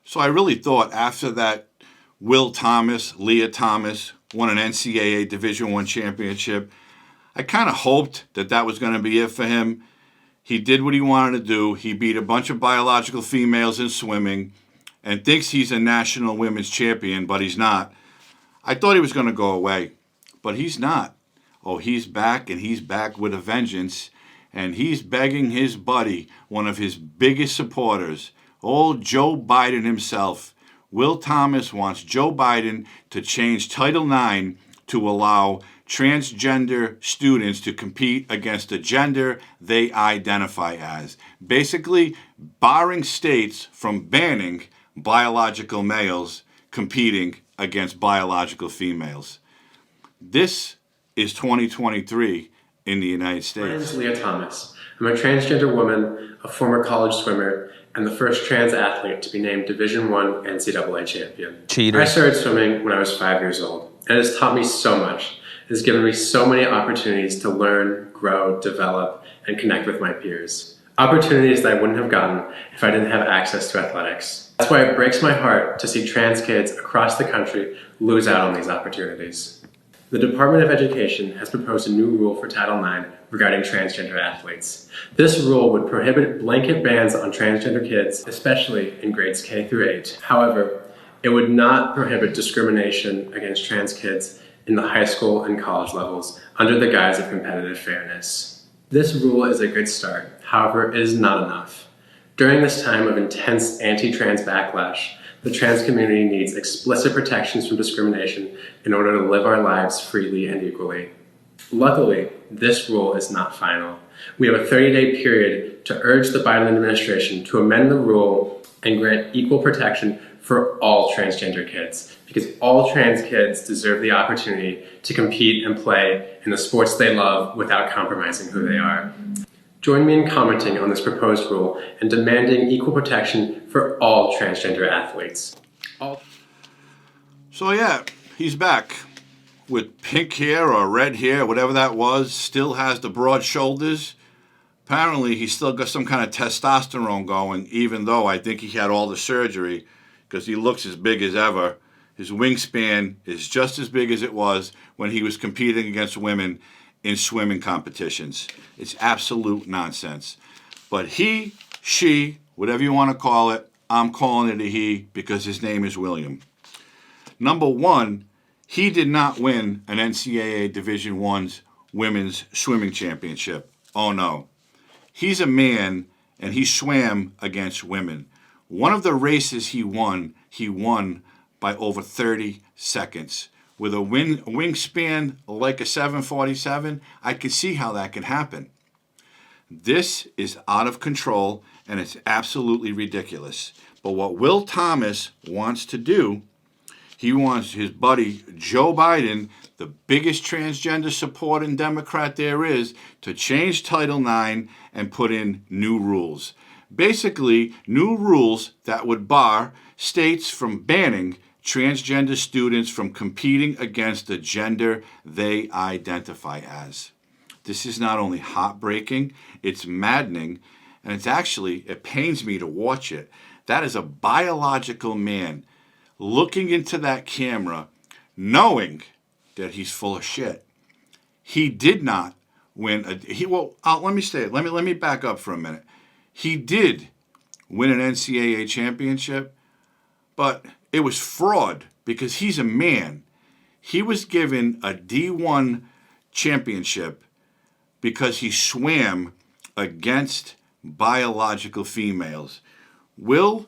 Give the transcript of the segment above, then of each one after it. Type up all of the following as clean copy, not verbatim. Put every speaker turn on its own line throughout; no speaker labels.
So I really thought after that Leah Thomas won an NCAA Division I championship, I kind of hoped that that was going to be it for him. He did what he wanted to do. He beat a bunch of biological females in swimming and thinks he's a national women's champion, but he's not. I thought he was going to go away, but he's not. Oh, he's back, and he's back with a vengeance, and he's begging his buddy, one of his biggest supporters, old Joe Biden himself. Will Thomas wants Joe Biden to change Title IX to allow transgender students to compete against the gender they identify as. Basically, barring states from banning biological males competing against biological females. This is 2023 in the United States.
My name is Leah Thomas. I'm a transgender woman, a former college swimmer, and the first trans athlete to be named Division I NCAA champion.
Cheater.
I started swimming when I was 5 years old, and it has taught me so much. It has given me so many opportunities to learn, grow, develop, and connect with my peers. Opportunities that I wouldn't have gotten if I didn't have access to athletics. That's why it breaks my heart to see trans kids across the country lose out on these opportunities. The Department of Education has proposed a new rule for Title IX regarding transgender athletes. This rule would prohibit blanket bans on transgender kids, especially in grades K through 8. However, it would not prohibit discrimination against trans kids in the high school and college levels under the guise of competitive fairness. This rule is a good start. However, it is not enough. During this time of intense anti-trans backlash, the trans community needs explicit protections from discrimination in order to live our lives freely and equally. Luckily, this rule is not final. We have a 30-day period to urge the Biden administration to amend the rule and grant equal protection for all transgender kids, because all trans kids deserve the opportunity to compete and play in the sports they love without compromising who they are. Join me in commenting on this proposed rule and demanding equal protection for all transgender athletes.
So yeah, he's back with pink hair or red hair, whatever that was, still has the broad shoulders. Apparently he's still got some kind of testosterone going, even though I think he had all the surgery, because he looks as big as ever. His wingspan is just as big as it was when he was competing against women in swimming competitions. It's absolute nonsense. But he, she, whatever you want to call it, I'm calling it a he because his name is William. Number one, he did not win an NCAA Division I's women's swimming championship. Oh no. He's a man and he swam against women. One of the races he won by over 30 seconds. With a wingspan like a 747, I can see how that can happen. This is out of control and it's absolutely ridiculous. But what Will Thomas wants to do, he wants his buddy Joe Biden, the biggest transgender supporting Democrat there is, to change Title IX and put in new rules. Basically, new rules that would bar states from banning transgender students from competing against the gender they identify as. This is not only heartbreaking, it's maddening, and it pains me to watch it. That is a biological man looking into that camera, knowing that he's full of shit. He did not win let me back up for a minute. He did win an NCAA championship, but it was fraud because he's a man. He was given a D1 championship because he swam against biological females. Will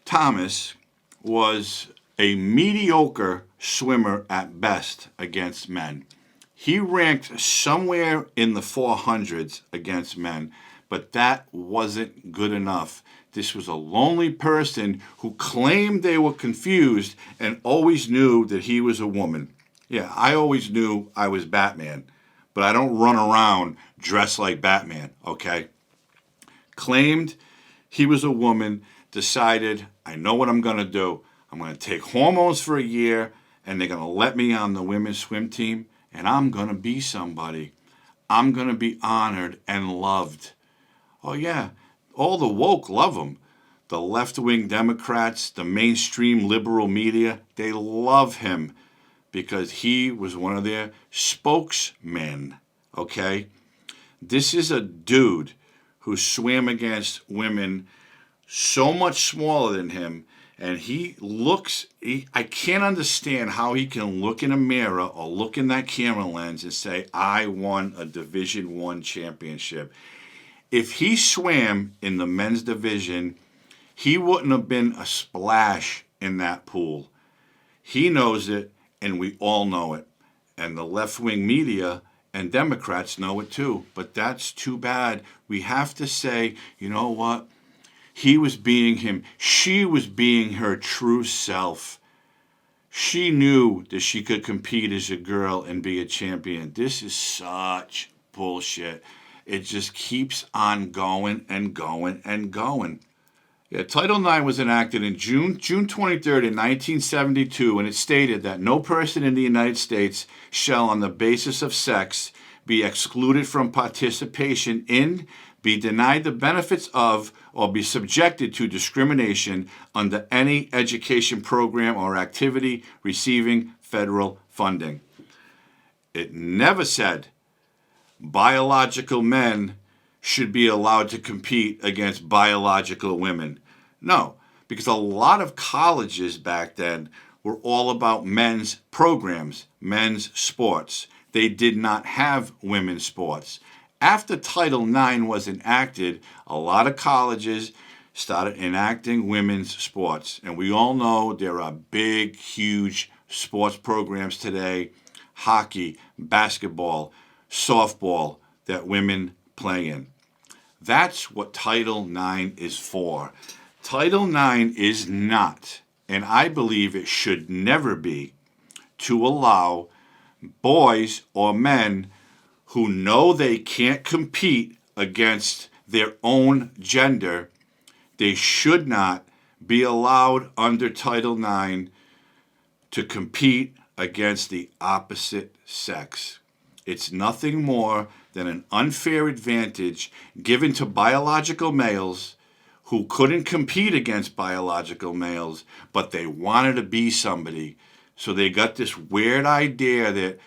Thomas was a mediocre swimmer at best against men. He ranked somewhere in the 400s against men, but that wasn't good enough. This was a lonely person who claimed they were confused and always knew that he was a woman. Yeah, I always knew I was Batman, but I don't run around dressed like Batman, okay? Claimed he was a woman, decided, I know what I'm going to do. I'm going to take hormones for a year, and they're going to let me on the women's swim team, and I'm going to be somebody. I'm going to be honored and loved. Oh, yeah. All the woke love him. The left-wing Democrats, the mainstream liberal media, they love him because he was one of their spokesmen, okay? This is a dude who swam against women so much smaller than him, and I can't understand how he can look in a mirror or look in that camera lens and say, I won a Division I championship. If he swam in the men's division, he wouldn't have been a splash in that pool. He knows it, and we all know it. And the left-wing media and Democrats know it too. But that's too bad. We have to say, you know what? He was being him. She was being her true self. She knew that she could compete as a girl and be a champion. This is such bullshit. It just keeps on going and going and going. Yeah, Title IX was enacted in June 23rd in 1972, and it stated that no person in the United States shall, on the basis of sex, be excluded from participation in, be denied the benefits of, or be subjected to discrimination under any education program or activity receiving federal funding. It never said biological men should be allowed to compete against biological women. No, because a lot of colleges back then were all about men's programs, men's sports. They did not have women's sports. After Title IX was enacted, a lot of colleges started enacting women's sports. And we all know there are big, huge sports programs today, hockey, basketball, softball, that women play in. That's what Title IX is for. Title IX is not, and I believe it should never be, to allow boys or men who know they can't compete against their own gender, they should not be allowed under Title IX to compete against the opposite sex. It's nothing more than an unfair advantage given to biological males who couldn't compete against biological males, but they wanted to be somebody. So they got this weird idea that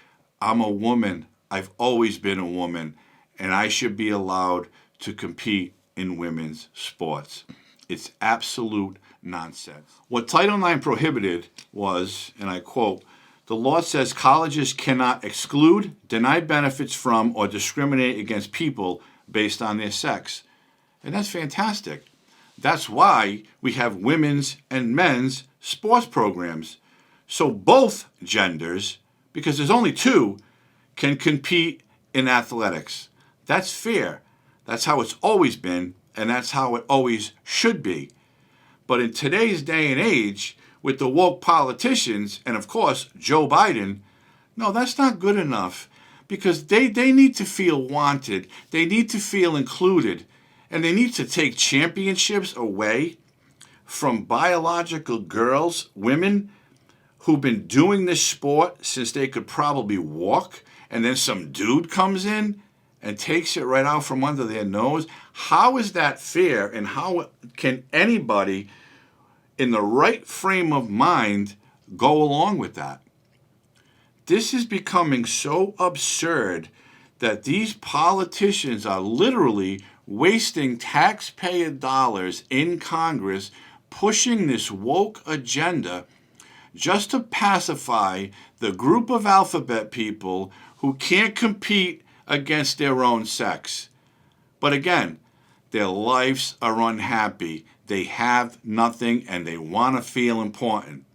I'm a woman, I've always been a woman, and I should be allowed to compete in women's sports. It's absolute nonsense. What Title IX prohibited was, and I quote, the law says colleges cannot exclude, deny benefits from, or discriminate against people based on their sex. And that's fantastic. That's why we have women's and men's sports programs. So both genders, because there's only two, can compete in athletics. That's fair. That's how it's always been, and that's how it always should be. But in today's day and age, with the woke politicians, and of course, Joe Biden, no, that's not good enough. Because they need to feel wanted. They need to feel included. And they need to take championships away from biological girls, women who've been doing this sport since they could probably walk, and then some dude comes in and takes it right out from under their nose. How is that fair? And how can anybody in the right frame of mind go along with that? This is becoming so absurd that these politicians are literally wasting taxpayer dollars in Congress pushing this woke agenda just to pacify the group of alphabet people who can't compete against their own sex. But again, their lives are unhappy. They have nothing and they want to feel important.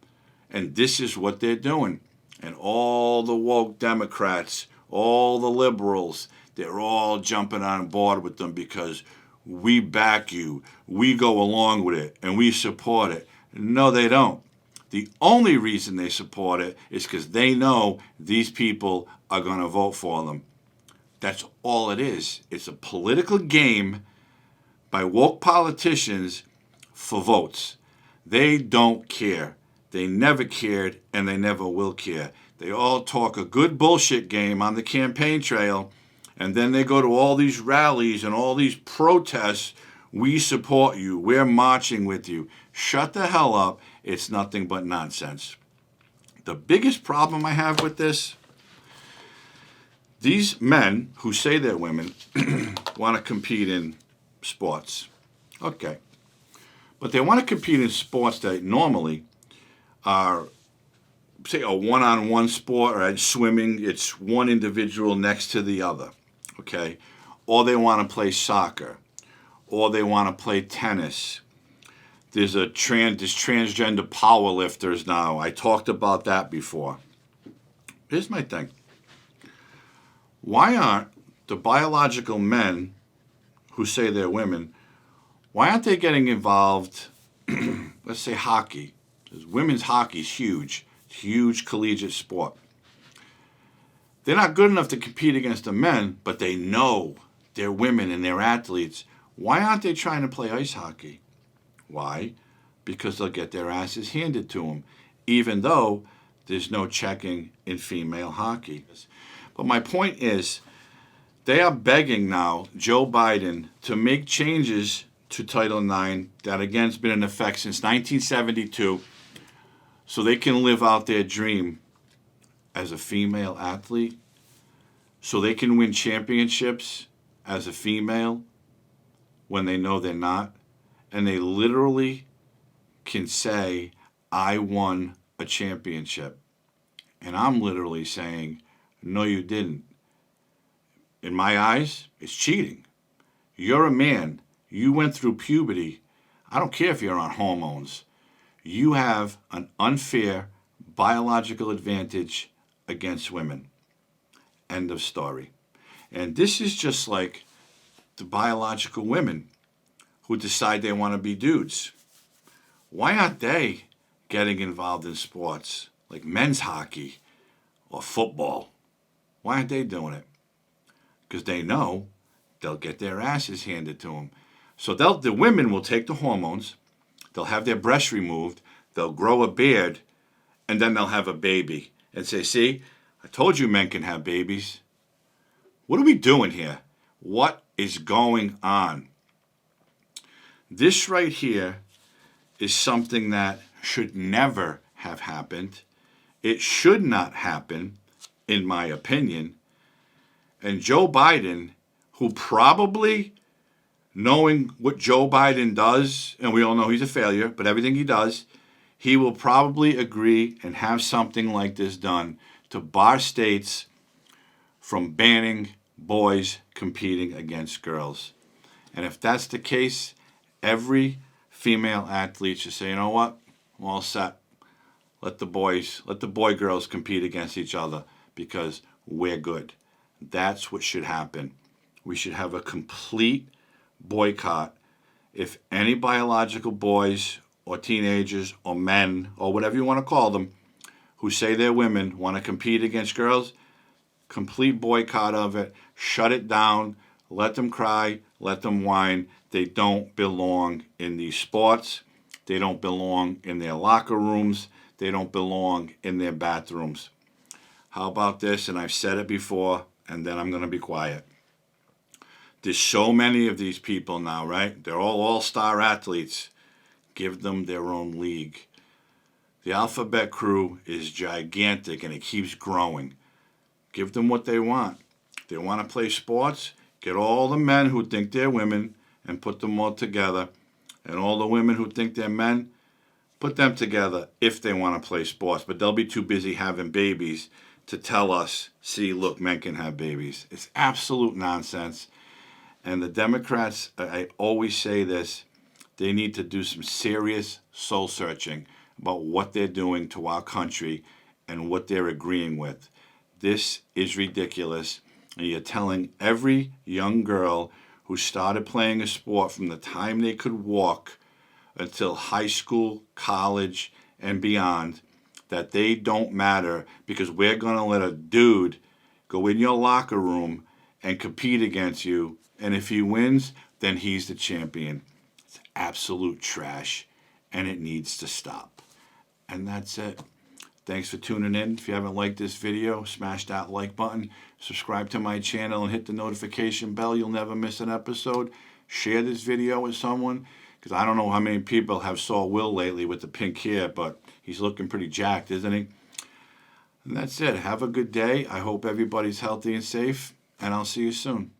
And this is what they're doing. And all the woke Democrats, all the liberals, they're all jumping on board with them because we back you, we go along with it, and we support it. No, they don't. The only reason they support it is because they know these people are going to vote for them. That's all it is. It's a political game by woke politicians for votes. They don't care. They never cared, and they never will care. They all talk a good bullshit game on the campaign trail, and then they go to all these rallies and all these protests We support you. We're marching with you. Shut the hell up. It's nothing but nonsense. The biggest problem I have with this, these men who say they're women want to compete in sports. Okay. But they want to compete in sports that normally are, say, a one-on-one sport, or swimming, it's one individual next to the other, okay? Or they want to play soccer, or they want to play tennis. There's transgender powerlifters now. I talked about that before. Here's my thing. Why aren't the biological men who say they're women, why aren't they getting involved, let's say hockey? Because women's hockey is huge. It's a huge collegiate sport. They're not good enough to compete against the men, but they know they're women and they're athletes. Why aren't they trying to play ice hockey? Why? Because they'll get their asses handed to them, even though there's no checking in female hockey. But my point is, they are begging now Joe Biden to make changes to Title IX that, again, has been in effect since 1972, so they can live out their dream as a female athlete, so they can win championships as a female when they know they're not. And they literally can say, I won a championship. And I'm literally saying, no, you didn't. In my eyes, it's cheating. You're a man. You went through puberty. I don't care if you're on hormones. You have an unfair biological advantage against women. End of story. And this is just like the biological women who decide they want to be dudes. Why aren't they getting involved in sports like men's hockey or football? Why aren't they doing it? Because they know they'll get their asses handed to them. So the women will take the hormones, they'll have their breasts removed, they'll grow a beard, and then they'll have a baby and say, see, I told you men can have babies. What are we doing here? What is going on? This right here is something that should never have happened. It should not happen, in my opinion. And Joe Biden, who probably, knowing what Joe Biden does, and we all know he's a failure, but everything he does, he will probably agree and have something like this done to bar states from banning boys competing against girls. And if that's the case, every female athlete should say, you know what, I'm all set. Let the boy girls compete against each other because we're good. That's what should happen. We should have a complete boycott. If any biological boys or teenagers or men or whatever you want to call them who say they're women want to compete against girls, complete boycott of it. Shut it down. Let them cry. Let them whine. They don't belong in these sports. They don't belong in their locker rooms. They don't belong in their bathrooms. How about this? And I've said it before, and then I'm going to be quiet. There's so many of these people now, right? They're all-star athletes. Give them their own league. The alphabet crew is gigantic, and it keeps growing. Give them what they want. They want to play sports. Get all the men who think they're women and put them all together. And all the women who think they're men, put them together if they want to play sports. But they'll be too busy having babies to tell us, see, look, men can have babies. It's absolute nonsense. And the Democrats, I always say this, they need to do some serious soul searching about what they're doing to our country and what they're agreeing with. This is ridiculous. And you're telling every young girl who started playing a sport from the time they could walk until high school, college, and beyond that they don't matter because we're going to let a dude go in your locker room and compete against you. And if he wins, then he's the champion. It's absolute trash, and it needs to stop. And that's it. Thanks for tuning in. If you haven't liked this video, smash that like button. Subscribe to my channel and hit the notification bell. You'll never miss an episode. share this video with someone, because I don't know how many people have saw Will lately with the pink hair, but he's looking pretty jacked, isn't he? And that's it. Have a good day. I hope everybody's healthy and safe, and I'll see you soon.